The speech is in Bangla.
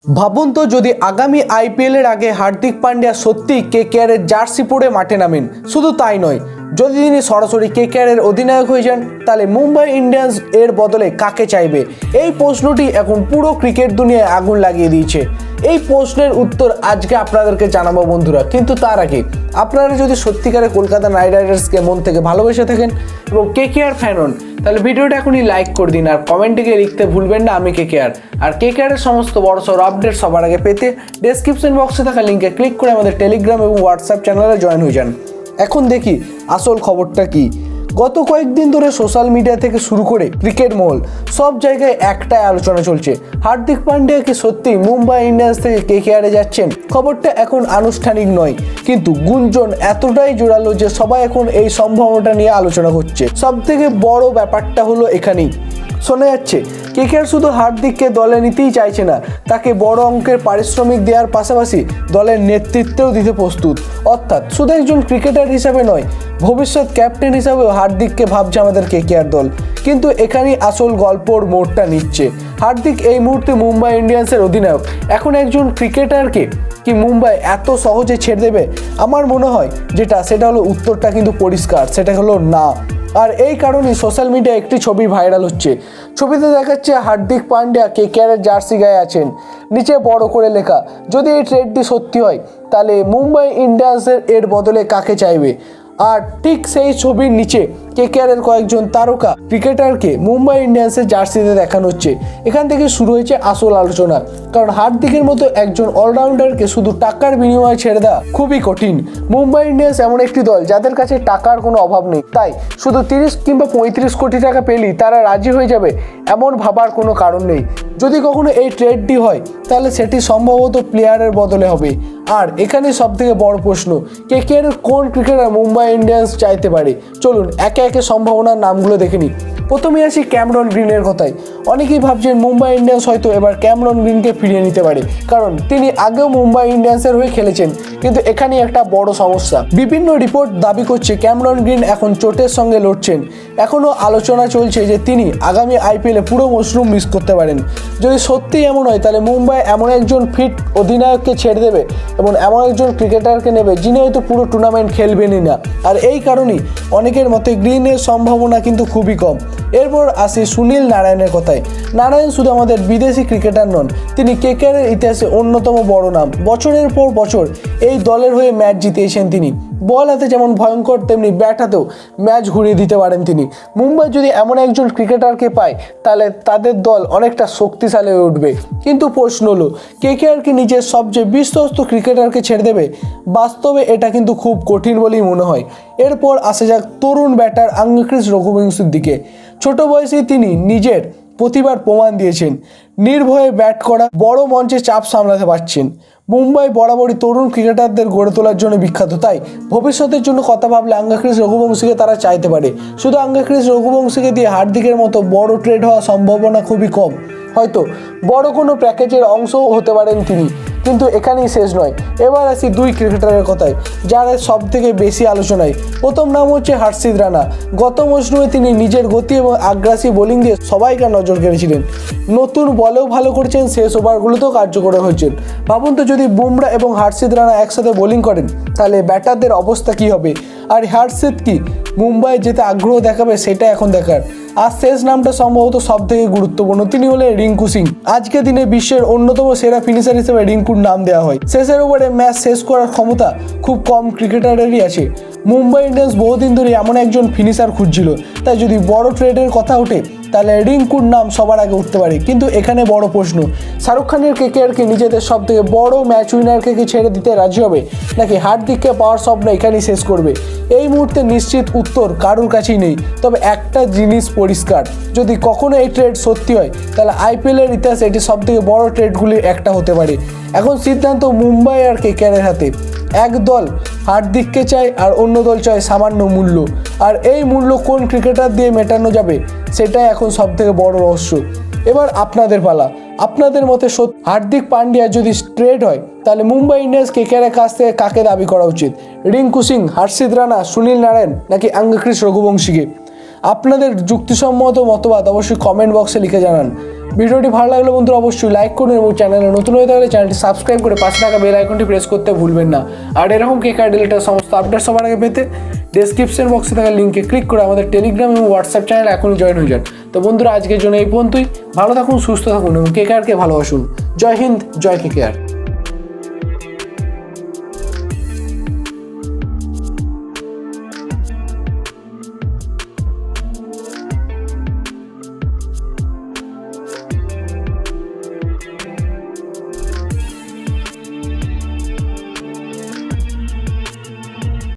ভাবুন তো যদি আগামী আইপিএলের আগে হার্দিক পান্ডিয়া সত্যি কেকেআরের জার্সি পরে মাঠে নামেন, শুধু তাই নয়, যদি তিনি সরাসরি কেকেআরের অধিনায়ক হয়ে যান, তাহলে মুম্বাই ইন্ডিয়ান্স এর বদলে কাকে চাইবে? এই প্রশ্নটি এখন পুরো ক্রিকেট দুনিয়ায় আগুন লাগিয়ে দিয়েছে। এই প্রশ্নের উত্তর আজকে আপনাদেরকে জানাবো বন্ধুরা, কিন্তু তার আগে আপনারা যদি সত্যিকারের কলকাতা নাইট রাইডার্সকে মন থেকে ভালোবেসে থাকেন এবং কেকেআর ফ্যান হন, তাহলে ভিডিওটা এখনই লাইক করে দিন আর কমেন্টে গিয়ে লিখতে ভুলবেন না আমি কেকেআর। আর কেকেআরের সমস্ত বড়সড় আপডেট সবার আগে পেতে ডেসক্রিপশন বক্সে থাকা লিঙ্কে ক্লিক করে আমাদের টেলিগ্রাম এবং হোয়াটসঅ্যাপ চ্যানেলে জয়েন হয়ে যান। এখন দেখি আসল খবরটা কি। গত কয়েকদিন ধরে সোশ্যাল মিডিয়া থেকে শুরু করে ক্রিকেট মহল সব জায়গায় একটাই আলোচনা চলছে, হার্দিক পান্ডিয়া কি সত্যি মুম্বাই ইন্ডিয়ান্স থেকে কেকেআরে যাচ্ছেন? খবরটা এখন আনুষ্ঠানিক নয়, কিন্তু গুঞ্জন এতটাই জোরালো যে সবাই এখন এই সম্ভাবনাটা নিয়ে আলোচনা করছে। সব থেকে বড় ব্যাপারটা হলো এখানেই শোনা যাচ্ছে কেকেআর শুধু হার্দিককে দলে নিতেই চাইছে না, তাকে বড় অঙ্কের পারিশ্রমিক দেওয়ার পাশাপাশি দলের নেতৃত্বেও দিতে প্রস্তুত। অর্থাৎ শুধু একজন ক্রিকেটার হিসাবে নয়, ভবিষ্যৎ ক্যাপ্টেন হিসাবেও হার্দিককে ভাবছে আমাদের কেকেআর দল। কিন্তু এখানেই আসল গল্পর মোড়টা নিচ্ছে। হার্দিক এই মুহূর্তে মুম্বাই ইন্ডিয়ান্সের অধিনায়ক। এখন একজন ক্রিকেটারকে কি মুম্বাই এত সহজে ছেড়ে দেবে? আমার মনে হয় সেটা হলো উত্তরটা কিন্তু পরিষ্কার, সেটা হলো না। আর এই কারণেই সোশ্যাল মিডিয়ায় একটি ছবি ভাইরাল হচ্ছে। ছবিতে দেখাচ্ছে হার্দিক পান্ডিয়া কেকেআরের জার্সি গায়ে আছেন, নিচে বড় করে লেখা, যদি এই ট্রেডটি সত্যি হয় তাহলে মুম্বাই ইন্ডিয়ান্সের এর বদলে কাকে চাইবে। আর ঠিক সেই ছবির নিচে কেকেআরের কয়েকজন তারকা ক্রিকেটারকে মুম্বাই ইন্ডিয়ান্সের জার্সিতে দেখানো হচ্ছে। এখান থেকে শুরু হয়েছে আসল আলোচনা, কারণ হার্দিকের মতো একজন অলরাউন্ডারকে শুধু টাকার বিনিময়ে ছেড়ে দেওয়া খুবই কঠিন। মুম্বাই ইন্ডিয়ান্স এমন একটি দল যাদের কাছে টাকার কোনো অভাব নেই, তাই শুধু 30 কিংবা 35 কোটি টাকা পেলেই তারা রাজি হয়ে যাবে এমন ভাবার কোনো কারণ নেই। যদি কখনো এই ট্রেডটি হয় তাহলে সেটি সম্ভবত প্লেয়ারের বদলে হবে। আর এখানে সব থেকে বড় প্রশ্ন, কেকেআরের কোন ক্রিকেটার মুম্বাই ইন্ডিয়ান্স চাইতে পারে? চলুন একে একে সম্ভাবনার নামগুলো দেখে নিই। প্রথমে আসি ক্যামেরন গ্রিনের কথায়। অনেকেই ভাবছেন মুম্বাই ইন্ডিয়ান্স হয়তো এবার ক্যামেরন গ্রিনকে ফিরিয়ে নিতে পারে, কারণ তিনি আগেও মুম্বাই ইন্ডিয়ান্সের হয়ে খেলেছেন। কিন্তু এখানে একটা বড় সমস্যা, বিভিন্ন রিপোর্ট দাবি করছে ক্যামেরন গ্রিন এখন চোটের সঙ্গে লড়ছেন। এখনও আলোচনা চলছে যে তিনি আগামী আইপিএলে পুরো মরশুম মিস করতে পারেন। যদি সত্যিই এমন হয় তাহলে মুম্বাই এমন একজন ফিট অধিনায়ককে ছেড়ে দেবে এবং এমন একজন ক্রিকেটারকে নেবে যিনি হয়তো পুরো টুর্নামেন্ট খেলবেনই না। আর এই কারণেই অনেকের মতে গ্রিনের সম্ভাবনা কিন্তু খুবই কম। এরপর আসি সুনীল নারায়ণের কথায়। নারায়ণ শুধু আমাদের বিদেশি ক্রিকেটার নন, তিনি কেকেআরের ইতিহাসে অন্যতম বড় নাম। বছরের পর বছর এই দলের হয়ে ম্যাচ জিতিয়েছেন তিনি। বল হাতে যেমন ভয়ঙ্কর, তেমনি ব্যাট হাতেও ম্যাচ ঘুরিয়ে দিতে পারেন তিনি। মুম্বাই যদি এমন একজন ক্রিকেটারকে পায় তাহলে তাদের দল অনেকটা শক্তিশালী হয়ে উঠবে। কিন্তু প্রশ্ন হলো, কেকেআর কি নিজের সবচেয়ে বিশ্বস্ত ক্রিকেটারকে ছেড়ে দেবে? বাস্তবে এটা কিন্তু খুব কঠিন বলেই মনে হয়। এরপর আসা যাক তরুণ ব্যাটার আঙ্গক্রিস রঘুবংশীর দিকে। ছোট বয়সেই তিনি নিজের প্রতিভার প্রমাণ দিয়েছেন, নির্ভয়ে ব্যাট করা, বড় মঞ্চে চাপ সামলাতে পারছেন। মুম্বাই বরাবরই তরুণ ক্রিকেটারদের গড়ে তোলার জন্য বিখ্যাত, তাই ভবিষ্যতের জন্য কথা ভাবলে আঙ্গক্রিস রঘুবংশীকে তারা চাইতে পারে। শুধু আঙ্গক্রিস রঘুবংশীকে দিয়ে হার্দিকের মতো বড় ট্রেড হওয়ার সম্ভাবনা খুবই কম। হয়তো বড় কোনো প্যাকেজের অংশও হতে পারেন তিনি। কিন্তু এখানেই শেষ নয়। এবার আসি দুই ক্রিকেটারের কথায় যারা সব থেকে বেশি আলোচনায়। প্রথম নাম হচ্ছে হর্ষিত রানা। গত মৌসুমে তিনি নিজের গতি এবং আগ্রাসী বোলিং দিয়ে সবাইকে নজর কেড়েছিলেন। নতুন বলেও ভালো করছেন, শেষ ওভারগুলোতেও কার্যকর হয়েছেন। ভাবুন তো যদি বুমরা এবং হর্ষিত রানা একসাথে বোলিং করেন তাহলে ব্যাটারদের অবস্থা কী হবে? আর হর্ষিত কি মুম্বাই যেতে আগ্রহ দেখাবে সেটা এখন দেখার। আর শেষ নামটা সম্ভবত সব থেকে গুরুত্বপূর্ণ, তিনি হলেন রিঙ্কু সিং। আজকের দিনে বিশ্বের অন্যতম সেরা ফিনিশার হিসেবে রিঙ্কুর নাম দেওয়া হয়। শেষের ওভারে ম্যাচ শেষ করার ক্ষমতা খুব কম ক্রিকেটারেরই আছে। মুম্বাই ইন্ডিয়ান্স বহুদিন ধরে এমন একজন ফিনিশার খুঁজছিল, তাই যদি বড় ট্রেডের কথা ওঠে তাহলে রিঙ্কুর নাম সবার আগে উঠতে পারে। কিন্তু এখানে বড় প্রশ্ন, শাহরুখ খানের কেকেআরকে নিজেদের সব থেকে বড় ম্যাচ উইনারকে কি ছেড়ে দিতে রাজি হবে, নাকি হার্দিককে পাওয়ার স্বপ্ন এখানেই শেষ করবে? এই মুহূর্তে নিশ্চিত উত্তর কারোর কাছেই নেই। তবে একটা জিনিস পরিষ্কার, যদি কখনো এই ট্রেড সত্যি হয় তাহলে আইপিএলের ইতিহাসে এটি সব থেকে বড় ট্রেডগুলির একটা হতে পারে। এখন সিদ্ধান্ত মুম্বাই আর কেকেআরের হাতে। এক দল হার্দিককে চায় আর অন্য দল চায় সামান্য মূল্য। আর এই মূল্য কোন ক্রিকেটার দিয়ে মেটানো যাবে সেটাই এখন সব থেকে বড় রহস্য। এবার আপনাদের পালা। আপনাদের মতে হার্দিক পান্ডিয়া যদি ট্রেড হয় তাহলে মুম্বাই ইন্ডিয়ান্স কেকেআরের কাছ থেকে কাকে দাবি করা উচিত? রিঙ্কু সিং, হর্ষিত রানা, সুনীল নারায়ণ নাকি আঙ্গক্রিস রঘুবংশীকে? আপনাদের যুক্তিসম্মত মতবাদ অবশ্যই কমেন্ট বক্সে লিখে জানান। ভিডিওটি ভালো লাগলে বন্ধুরা অবশ্যই লাইক করুন এবং চ্যানেলে নতুন হয়ে থাকলে চ্যানেলটি সাবস্ক্রাইব করে পাশে থাকা বেল আইকনটি প্রেস করতে ভুলবেন না। আর এরকম কেকেআর রিলেটেড সমস্ত আপডেট সবার আগে পেতে ডেসক্রিপশন বক্সে থাকা লিঙ্কে ক্লিক করে আমাদের টেলিগ্রাম এবং হোয়াটসঅ্যাপ চ্যানেল এখনই জয়েন হয়ে যান। তো বন্ধুরা আজকের জন্য এই পর্যন্তই। ভালো থাকুন, সুস্থ থাকুন এবং কেকেআরকে ভালোবাসুন। জয় হিন্দ, জয় কেকেআর।